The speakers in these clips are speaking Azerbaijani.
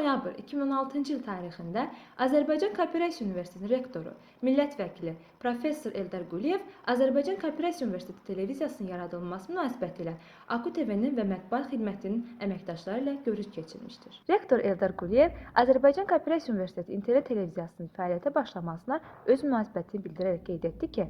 noyabr 2016-cı il tarixində Azərbaycan Kooperativ Universitetinin rektoru, millət vəkili professor Eldar Quliyev Azərbaycan Kooperativ Universiteti televiziyasının yaradılması münasibətilə AKU TV-nin və mətbuat xidmətinin əməkdaşları ilə görüş keçirmişdir. Rektor Eldar Quliyev Azərbaycan Kooperativ Universiteti internet televiziyasının fəaliyyətə başlamasına öz münasibətini bildirərək qeyd etdi ki,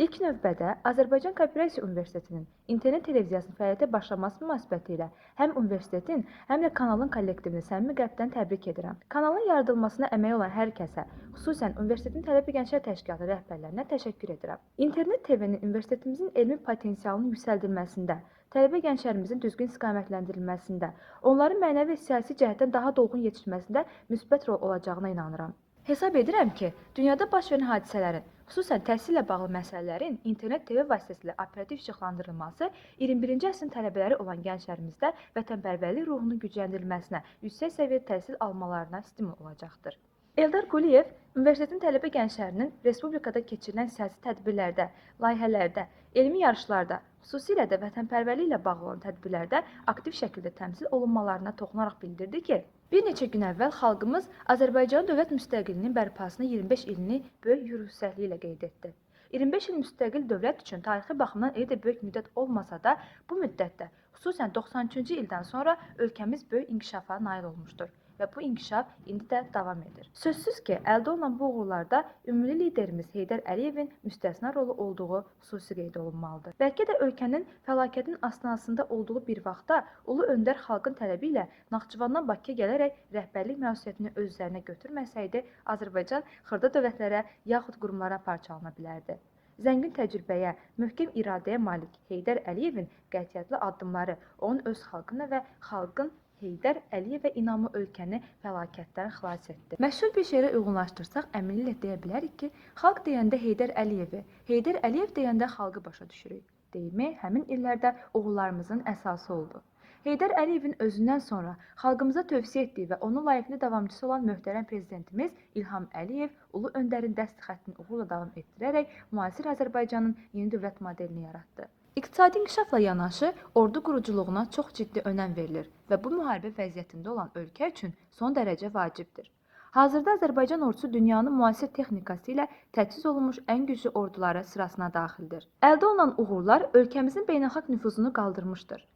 İlk növbədə Azərbaycan Kooperativ Universitetinin internet televiziyasının fəaliyyətə başlaması münasibətilə həm universitetin, həm də kanalın kollektivini səmimi qəlbdən təbrik edirəm. Kanalın yaradılmasına əmək olan hər kəsə, xüsusən universitetin Tələbə Gənclər Təşkilatı rəhbərlərinə təşəkkür edirəm. İnternet TV-nin universitetimizin elmi potensialının yüksəldilməsində, tələbə gənclərimizin düzgün istiqamətləndirilməsində, onların mənəvi və siyasi cəhətdən daha dolğun yetişməsində müsbət rol olacağına inanıram. Hesab edirəm ki, dünyada baş verən hadisələrin, xüsusən təhsillə bağlı məsələlərin internet TV vasitəsilə operativ işıqlandırılması 21-ci əsrin tələbələri olan gənclərimizdə vətənpərvərlik ruhunun gücləndirilməsinə, yüksək səviyyədə təhsil almalarına stimul olacaqdır. Eldar Quliyev, universitetin tələbə gənclərinin respublikada keçirilən siyasi tədbirlərdə, layihələrdə, elmi yarışlarda, xüsusilə də vətənpərvərliklə bağlı olan tədbirlərdə aktiv şəkildə təmsil olunmalarına toxunaraq bildirdi ki, bir neçə gün əvvəl xalqımız Azərbaycan dövlət müstəqilliyinin bərpasına 25 ilini böyük yüksəkliklə qeyd etdi. 25 il müstəqil dövlət üçün tarixi baxımdan elə də böyük müddət olmasa da, bu müddətdə, xüsusən 93-cü ildən sonra ölkəmiz böyük inkişafa nail olmuşdur və bu inkişaf indi də davam edir. Sözsüz ki, əldə olunan bu uğurlarda ümumi liderimiz Heydər Əliyevin müstəsna rolu olduğu xüsusi qeyd olunmalıdır. Bəlkə də ölkənin fəlakətin astanasında olduğu bir vaxtda ulu öndər xalqın tələbi ilə Naxçıvandan Bakıya gələrək rəhbərlik məsuliyyətini öz üzərinə götürməsəydi, Azərbaycan xırda dövlətlərə yaxud qurumlara parçalana bilərdi. Zəngin təcrübəyə, möhkəm iradəyə malik Heydər Əliyevin qətiyyətli addımları onun öz xalqına və xalqın Heydər Əliyevə inamı ölkəni fəlakətdən xilas etdi. Məşhur bir şeirə uyğunlaşdırsaq, əminliklə deyə bilərik ki, xalq deyəndə Heydər Əliyevi, Heydər Əliyev deyəndə xalqı başa düşürük. Deyimi həmin illərdə oğullarımızın əsası oldu. Heydər Əliyevin özündən sonra xalqımıza tövsiyə etdiyi və onun layiqli davamçısı olan möhtərəm prezidentimiz İlham Əliyev ulu öndərin dəst xəttini uğurla davam etdirərək müasir Azərbaycanın yeni dövlət modelini yaratdı. İqtisadi inkişafla yanaşı ordu quruculuğuna çox ciddi önəm verilir və bu müharibə vəziyyətində olan ölkə üçün son dərəcə vacibdir. Hazırda Azərbaycan ordusu dünyanın müasir texnikası ilə təchiz olunmuş ən güclü orduları sırasına daxildir. Əldə olunan uğurlar ölkəmizin beynəlxalq nüfuzunu qaldırmışdır.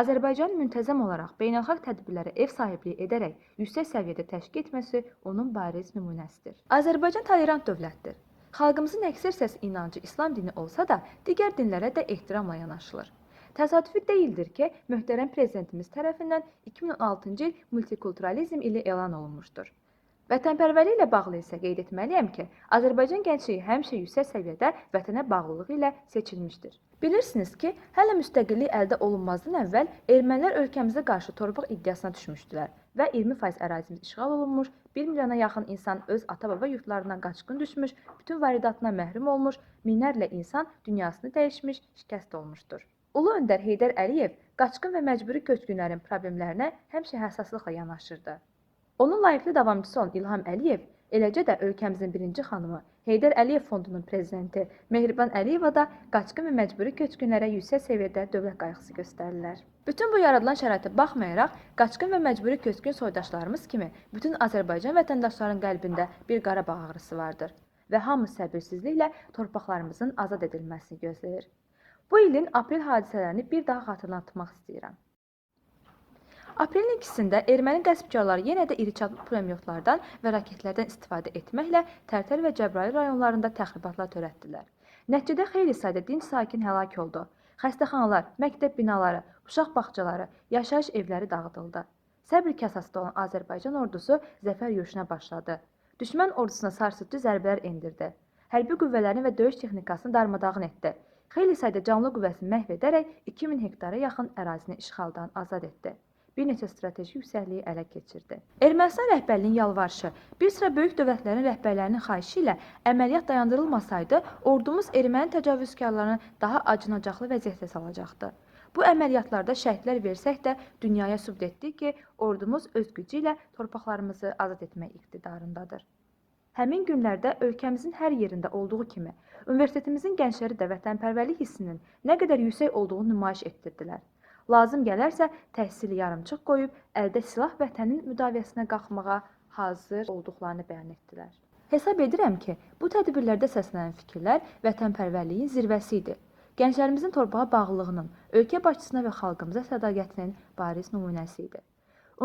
Azərbaycan müntəzəm olaraq beynəlxalq tədbirlərə ev sahibliyi edərək yüksək səviyyədə təşkil etməsi onun bariz nümunəsidir. Azərbaycan tolerant dövlətdir. Xalqımızın əksər səs inancı İslam dini olsa da, digər dinlərə də ehtiramla yanaşılır. Təsadüfi deyildir ki, möhtərəm prezidentimiz tərəfindən 2016-cı il multikulturalizm ili elan olunmuşdur. Vətənpərvərliklə bağlı isə qeyd etməliyəm ki, Azərbaycan gəncliyi həmişə yüksək səviyyədə vətənə bağlılığı ilə seçilmişdir. Bilirsiniz ki, hələ müstəqillik əldə olunmazdan əvvəl ermənilər ölkəmizə qarşı torpaq iddiasına düşmüşdülər və 20% ərazimiz işğal olunmuş, 1 milyona yaxın insan öz ata-baba yurtlarından qaçqın düşmüş, bütün varidatına məhrum olmuş, minlərlə insan dünyasını dəyişmiş, şikəst olmuşdur. Ulu öndər Heydər Əliyev qaçqın və məcburi köçkünlərin problemlərinə həmişə həssaslıqla yanaşırdı. Onun layiqli davamçısı olan İlham Əliyev, eləcə də ölkəmizin birinci xanımı, Heydər Əliyev Fondunun prezidenti Mehriban Əliyeva da qaçqın və məcburi köçkünlərə yüksək səviyyədə dövlət qayğısı göstərirlər. Bütün bu yaradılan şəraitə baxmayaraq, qaçqın və məcburi köçkün soydaşlarımız kimi bütün Azərbaycan vətəndaşlarının qəlbində bir Qarabağ ağrısı vardır və hamı səbirsizliklə torpaqlarımızın azad edilməsini gözləyir. Bu ilin aprel hadisələrini bir daha xatırlatmaq istəyirəm. Aprelin 2-sində erməni qəsbkarları yenə də iri-çaplı pulemyotlardan və raketlərdən istifadə etməklə Tərtər və Cəbrayıl rayonlarında təxribatlar törətdilər. Nəticədə xeyli sayda dinc sakin həlak oldu. Xəstəxanalar, məktəb binaları, uşaq bağçaları, yaşayış evləri dağıdıldı. Səbr kasasında olan Azərbaycan ordusu zəfər yürüşünə başladı. Düşmən ordusuna sarsıdıcı zərbələr endirdi. Hərbi qüvvələrini və döyüş texnikasını darmadağın etdi. Xeyli sayda canlı qüvvəsini məhv edərək 2000 hektara yaxın ərazini işğaldan azad etdi. Bir neçə strateji yüksəkliyi ələ keçirdi. Ermənistan rəhbərliyinin yalvarışı, bir sıra böyük dövlətlərin rəhbərlərinin xahişi ilə əməliyyat dayandırılmasaydı, ordumuz erməni təcavüzkarlarını daha acınacaqlı vəziyyətə salacaqdı. Bu əməliyyatlarda şəhidlər versək də dünyaya sübut etdik ki, ordumuz öz gücü ilə torpaqlarımızı azad etmək iqtidarındadır. Həmin günlərdə ölkəmizin hər yerində olduğu kimi, universitetimizin gəncləri də vətənpərvərlik hissinin nə qədər yüksək olduğunu nümayiş etdirdilər. Lazım gələrsə təhsili yarımçıq qoyub əldə silah vətənin müdafiəsinə qalxmağa hazır olduqlarını bəyan etdilər. Hesab edirəm ki, bu tədbirlərdə səslənən fikirlər vətənpərvərliyin zirvəsi idi. Gənclərimizin torpağa bağlılığının, ölkə başçısına və xalqımıza sədaqətinin bariz nümunəsi idi.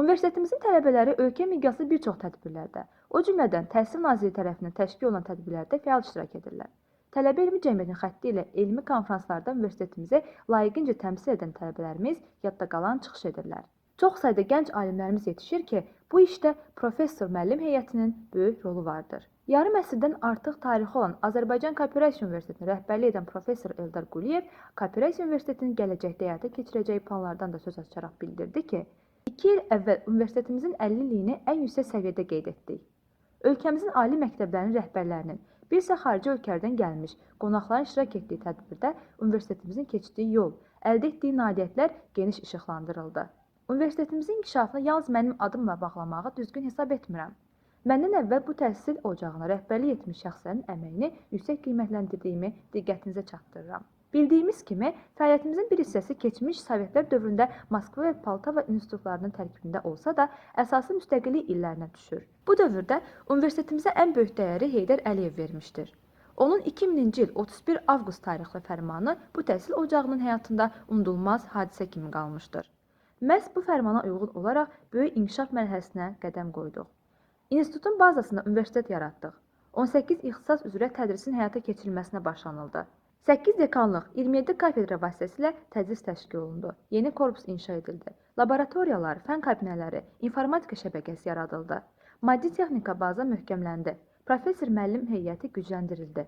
Universitetimizin tələbələri ölkə miqyaslı bir çox tədbirlərdə, o cümlədən Təhsil Nazirliyi tərəfindən təşkil olunan tədbirlərdə fəal iştirak edirlər. Tələbə elmi cəmiyyətinin xətti ilə elmi konfranslarda universitetimizi layiqincə təmsil edən tələbələrimiz yadda qalan çıxış edirlər. Çox sayda gənc alimlərimiz yetişir ki, bu işdə professor müəllim heyətinin böyük rolu vardır. Yarım əsrdən artıq tarixi olan Azərbaycan Kooperativ Universitetini rəhbərlik edən professor Eldar Quliyev Kooperativ Universitetinin gələcəkdə həyata keçirəcəyi planlardan da söz açaraq bildirdi ki, 2 il əvvəl universitetimizin 50 illiyini ən yüksək səviyyədə qeyd etdik. Ölkəmizin ali məktəblərinin rəhbərlərinin, bir isə xarici ölkələrdən gəlmiş qonaqların iştirak etdiyi tədbirdə universitetimizin keçdiyi yol, əldə etdiyi nailiyyətlər geniş işıqlandırıldı. Universitetimizin inkişafına yalnız mənim adımla bağlamağı düzgün hesab etmirəm. Məndən əvvəl bu təhsil ocağına rəhbərlik etmiş şəxslərin əməyini yüksək qiymətləndirdiyimi diqqətinizə çatdırıram. Bildiyimiz kimi, fəaliyyətimizin bir hissəsi keçmiş Sovetlər dövründə Moskva və Poltava institutlarının tərkibində olsa da, əsası müstəqillik illərinə düşür. Bu dövrdə universitetimizə ən böyük dəyəri Heydər Əliyev vermişdir. Onun 2000-ci il 31 avqust tarixli fərmanı bu təhsil ocağının həyatında unudulmaz hadisə kimi qalmışdır. Məhz bu fərmana uyğun olaraq böyük inkişaf mərhələsinə qədəm qoyduq. İnstitutun bazasında universitet yaratdıq. 18 ixtisas üzrə tədrisin həyata keçirilməsinə başlanıldı. 8 dekanlıq, 27 kafedra vasitəsilə tədris təşkil olundu. Yeni korpus inşa edildi. Laboratoriyalar, fən kabinələri, informatika şəbəkəsi yaradıldı. Maddi texnika baza möhkəmləndi. Professor müəllim heyəti gücləndirildi.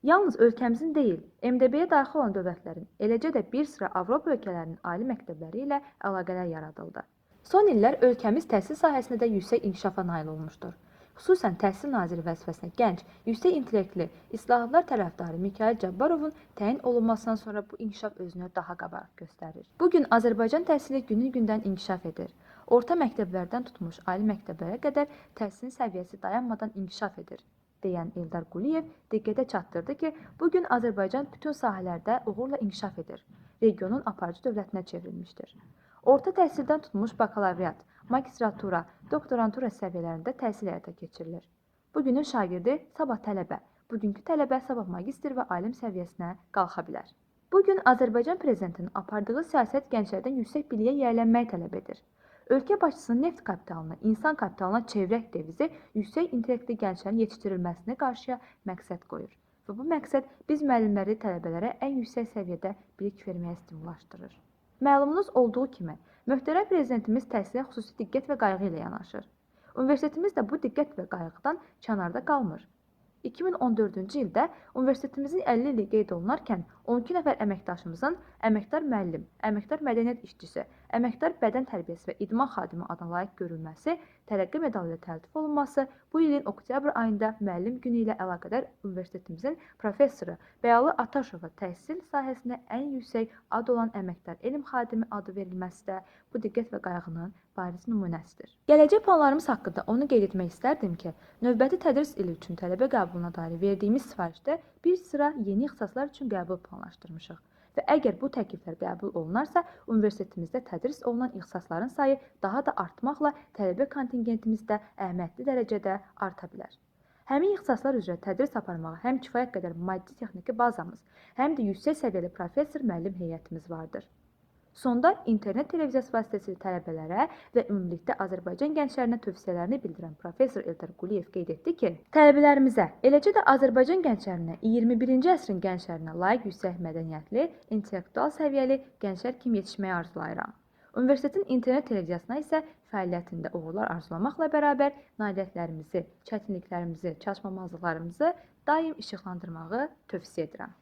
Yalnız ölkəmizin deyil, MDB-yə daxil olan dövlətlərin, eləcə də bir sıra Avropa ölkələrinin ali məktəbləri ilə əlaqələr yaradıldı. Son illər ölkəmiz təhsil sahəsində də yüksək inkişafa nail olmuşdur. Xüsusən Təhsil Naziri vəzifəsinə gənc, yüksək intellektli, islahatlar tərəfdarı Mikayıl Cabbarovun təyin olunmasından sonra bu inkişaf özünü daha qabarıq göstərir. Bugün Azərbaycan təhsili günü-gündən inkişaf edir. Orta məktəblərdən tutmuş ali məktəblərə qədər təhsilin səviyyəsi dayanmadan inkişaf edir, deyən Eldar Quliyev diqqətə çatdırdı ki, bugün Azərbaycan bütün sahələrdə uğurla inkişaf edir, regionun aparıcı dövlətinə çevrilmişdir. Orta təhsildən tutmuş bakalavriat, magistratura, doktorantura səviyyələrində təhsil həyata keçirilir. Bugünün şagirdi sabah tələbə, bugünkü tələbə sabah magistr və alim səviyyəsinə qalxa bilər. Bugün Azərbaycan prezidentinin apardığı siyasət gənclərdən yüksək biliyə yiyələnməyi tələb edir. Ölkə başçısının neft kapitalını insan kapitalına çevirək devizi yüksək intellektli gənclərin yetişdirilməsini qarşıya məqsəd qoyur. Və bu məqsəd biz müəllimləri tələbələrə ən yüksək səviyyədə bilik verməyə stimullaşdırır. Məlumunuz olduğu kimi, möhtərəm prezidentimiz təhsilə xüsusi diqqət və qayğı ilə yanaşır. Universitetimiz də bu diqqət və qayğıdan kənarda qalmır. 2014-cü ildə universitetimizin 50 ili qeyd olunarkən 12 nəfər əməkdaşımızın əməkdar müəllim, əməkdar mədəniyyət işçisi, əməkdar bədən tərbiyəsi və idman xadimi adına layiq görülməsi, tərəqqi medalı ilə təltif olunması, bu ilin oktyabr ayında müəllim günü ilə əlaqədar universitetimizin professoru Bəyalı Ataşova təhsil sahəsində ən yüksək ad olan əməkdar elm xadimi adı verilməsi də bu diqqət və qayğının bariz nümunəsidir. Gələcək planlarımız haqqında onu qeyd etmək istərdim ki, növbəti tədris ili üçün tələbə qəbuluna dair verdiyimiz sifarişdə bir sıra yeni ixtisaslar üçün qəbul planlaşdırmışıq. Və əgər bu təkliflər qəbul olunarsa, universitetimizdə tədris olunan ixtisasların sayı daha da artmaqla tələbə kontingentimiz də əhəmiyyətli dərəcədə arta bilər. Həmin ixtisaslar üzrə tədris aparmağa həm kifayət qədər maddi texniki bazamız, həm də yüksək səviyyəli professor müəllim heyətimiz vardır. Sonda internet televiziyası vasitəsilə tələbələrə və ümumilikdə Azərbaycan gənclərinə tövsiyələrini bildirən professor Eldar Quliyev qeyd etdi ki, tələbələrimizə, eləcə də Azərbaycan gənclərinə, 21-ci əsrin gənclərinə layiq yüksək mədəniyyətli, intellektual səviyyəli gənclər kimi yetişməyi arzulayıram. Universitetin internet televiziyasına isə fəaliyyətində uğurlar arzulamaqla bərabər nailiyyətlərimizi, çətinliklərimizi, çaşmamazlıqlarımızı daim işıqlandırmağı tövsiyə edirəm.